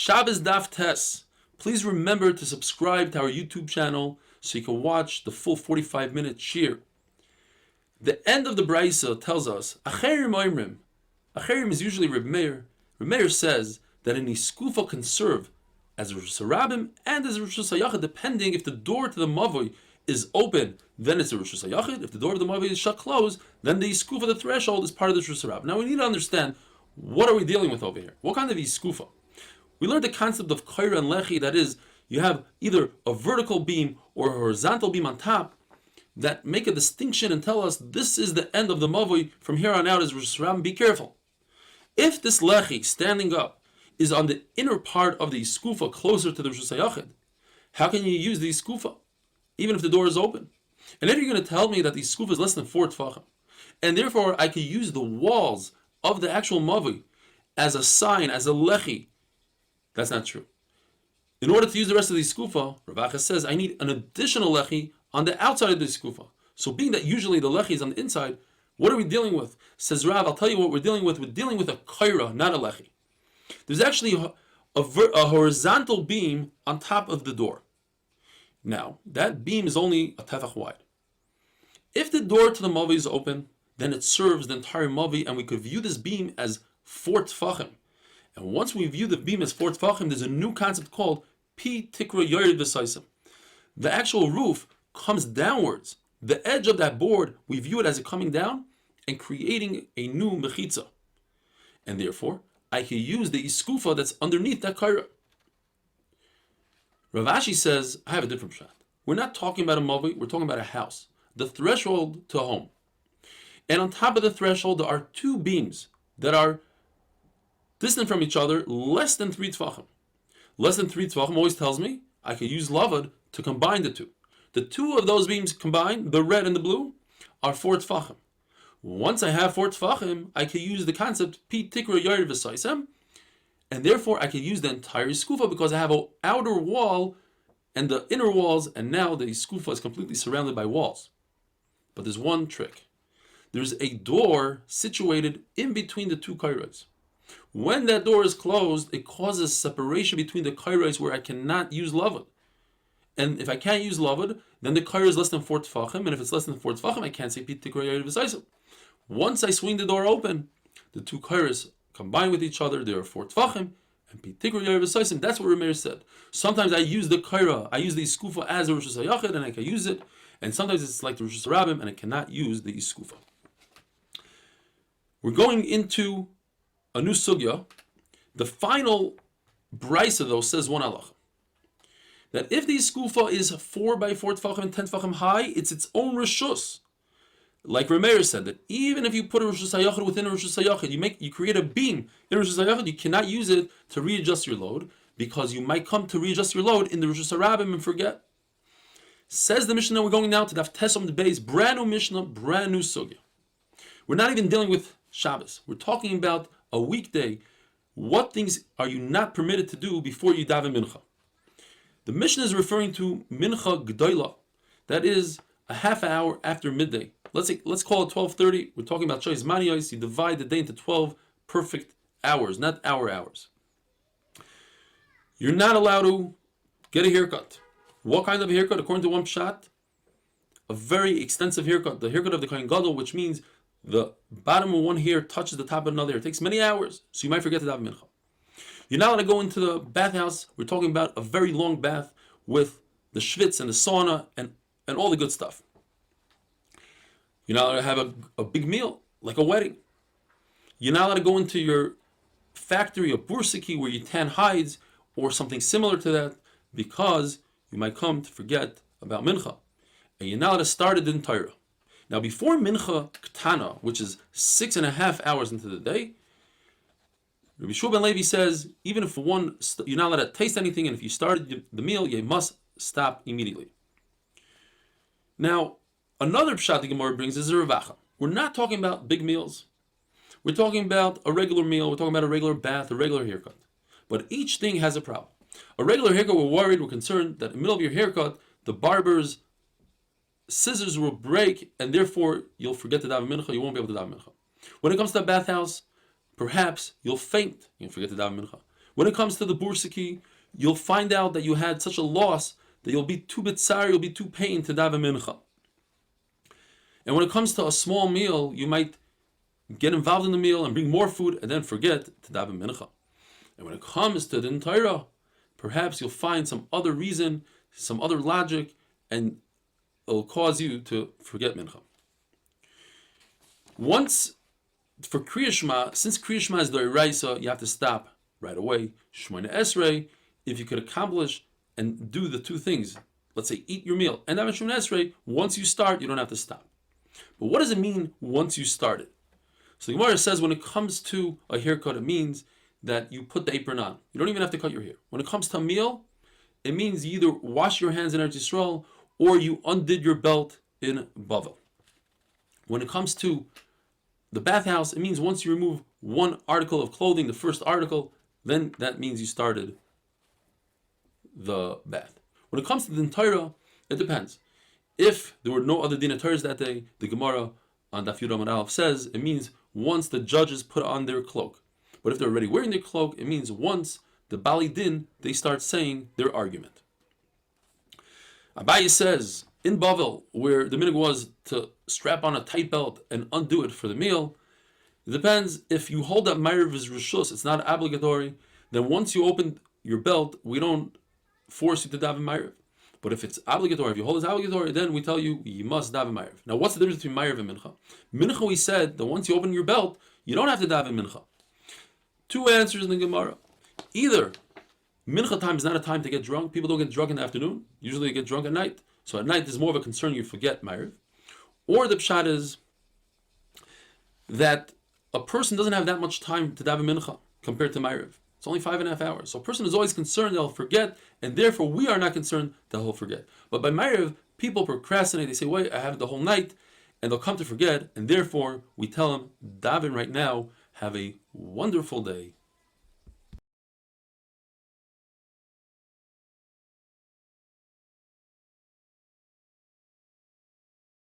Shabbos Daf Tes. Please remember to subscribe to our YouTube channel so you can watch the full 45-minute shir. The end of the Braisa tells us, Acherim Oimrim. Acherim is usually Reb Meir. Reb Meir says that an Iskufa can serve as a Rosh Hashanah and as a Rosh Hashanah, depending if the door to the Mavoi is open, then it's a Rosh Hashanah. If the door of the Mavoi is shut closed, then the Iskufa, the threshold, is part of the Rosh Hashanah. Now we need to understand, what are we dealing with over here? What kind of Iskufa? We learned the concept of Kaira and Lechi, that is, you have either a vertical beam or a horizontal beam on top that make a distinction and tell us this is the end of the Mavoi, from here on out is Rosh Hashanah. Be careful. If this Lechi, standing up, is on the inner part of the Iskufa, closer to the Rosh Hashanah, how can you use the Iskufa, even if the door is open? And if you're going to tell me that the Iskufa is less than 4 tefachim, and therefore I could use the walls of the actual Mavoi as a sign, as a Lechi, that's not true. In order to use the rest of the Iskufa, Rav Acha says, I need an additional Lechi on the outside of the Iskufa. So being that usually the Lechi is on the inside, what are we dealing with? Says Rav, I'll tell you what we're dealing with. We're dealing with a Kaira, not a Lechi. There's actually a horizontal beam on top of the door. Now, that beam is only a tefach wide. If the door to the Mavi is open, then it serves the entire Mavi, and we could view this beam as 4 tefachim. And once we view the beam as 4 tefachim, there's a new concept called Pi Tikra Yored V'Saisim. The actual roof comes downwards. The edge of that board, we view it as it coming down and creating a new mechitza. And therefore, I can use the iskufa that's underneath that kaira. Rav Ashi says, I have a different shot. We're not talking about a mavi, we're talking about a house. The threshold to a home. And on top of the threshold, there are 2 beams that are distant from each other, less than 3 tefachim. Less than 3 tefachim always tells me I can use lavad to combine the 2. The 2 of those beams combined, the red and the blue, are 4 tefachim. Once I have 4 tefachim, I can use the concept Pi Tikra Yored V'Saisem, and therefore I can use the entire iskufa because I have an outer wall and the inner walls, and now the iskufa is completely surrounded by walls. But there's one trick. There's a door situated in between the 2 kairos. When that door is closed, it causes separation between the kairos where I cannot use lavad. And if I can't use lavad, then the kaira is less than 4 tefachim, and if it's less than 4 tefachim, I can't say Pi Tikra Yored V'Saisem. Once I swing the door open, the 2 kairos combine with each other, there are 4 tefachim, and Pi Tikra Yored V'Saisem, that's what Rameir said. Sometimes I use the kaira, I use the iskufa as a Rosh Hashanah, and I can use it, and sometimes it's like the Rosh Hashanah, and I cannot use the iskufa. We're going into a new sugya. The final brisa, though, says one halacha. That if the iskufa is 4 by 4 tefachim and 10 tefachim high, it's its own reshus. Like Rameir said, that even if you put a Rosh Hashanah within a Rosh Hashanah, you create a beam in a Rosh Hashanah, you cannot use it to readjust your load, because you might come to readjust your load in the Rosh Hashanah and forget. Says the Mishnah, we're going now to Daf Tes Amud Beis, brand new Mishnah, brand new sugya. We're not even dealing with Shabbos. We're talking about a weekday. What things are you not permitted to do before you daven mincha? The Mishnah is referring to mincha g'doila. That is a half hour after midday. Let's call it 12:30. We're talking about Shoyz Maniyos. You divide the day into 12 perfect hours, not hours. You're not allowed to get a haircut. What kind of a haircut? According to one pshat, a very extensive haircut. The haircut of the Kohen Gadol, which means the bottom of one hair touches the top of another hair. It takes many hours, so you might forget to daven mincha. You're not allowed to go into the bathhouse. We're talking about a very long bath with the schwitz and the sauna and all the good stuff. You're not allowed to have a big meal, like a wedding. You're not allowed to go into your factory, a bursiki, where you tan hides, or something similar to that, because you might come to forget about mincha. And you're not allowed to start it in Torah. Now, before mincha ktana, which is 6.5 hours into the day, Rabbi Shua ben Levi says, even if you're not allowed to taste anything, and if you started the meal, you must stop immediately. Now, another pshat the Gemara brings is a revacha. We're not talking about big meals. We're talking about a regular meal. We're talking about a regular bath, a regular haircut. But each thing has a problem. A regular haircut, we're concerned that in the middle of your haircut, the barber's scissors will break, and therefore you'll forget to daven mincha. You won't be able to daven mincha. When it comes to a bathhouse, perhaps you'll faint. You'll forget to daven mincha. When it comes to the bursiki, you'll find out that you had such a loss that you'll be too bitzar, you'll be too pain to daven mincha. And when it comes to a small meal, you might get involved in the meal and bring more food and then forget to daven mincha. And when it comes to the Torah, perhaps you'll find some other reason, some other logic, and it'll cause you to forget mincha. Once, for Kriya Shema, since Kriya Shema is the Oraisa, you have to stop right away. Shmoyne Esrei, if you could accomplish and do the two things, let's say eat your meal, and daven Shmoyne Esrei, once you start, you don't have to stop. But what does it mean once you started? So the Gemara says when it comes to a haircut, it means that you put the apron on. You don't even have to cut your hair. When it comes to a meal, it means you either wash your hands in Eretz Yisrael or you undid your belt in Bavel. When it comes to the bathhouse, it means once you remove one article of clothing, the first article, then that means you started the bath. When it comes to the Torah, it depends. If there were no other Din Torahs that day, the Gemara on Daf Yud Amud Aleph says it means once the judges put on their cloak. But if they're already wearing their cloak, it means once the Bali Din, they start saying their argument. Abaye says, in Bavel, where the minhag was to strap on a tight belt and undo it for the meal, it depends. If you hold that Ma'ariv is Rishus, it's not obligatory, then once you open your belt, we don't force you to daven Ma'ariv. But if it's obligatory, if you hold it obligatory, then we tell you must daven Ma'ariv. Now, what's the difference between Ma'ariv and Mincha? Mincha, we said that once you open your belt, you don't have to daven Mincha. Two answers in the Gemara. Either Mincha time is not a time to get drunk. People don't get drunk in the afternoon. Usually they get drunk at night. So at night, there's more of a concern you forget Ma'ariv. Or the pshat is that a person doesn't have that much time to daven Mincha compared to Ma'ariv. It's only 5.5 hours. So a person is always concerned that he'll forget, and therefore we are not concerned that he'll forget. But by Ma'ariv, people procrastinate. They say, wait, I have the whole night, and they'll come to forget, and therefore we tell them, daven right now, have a wonderful day.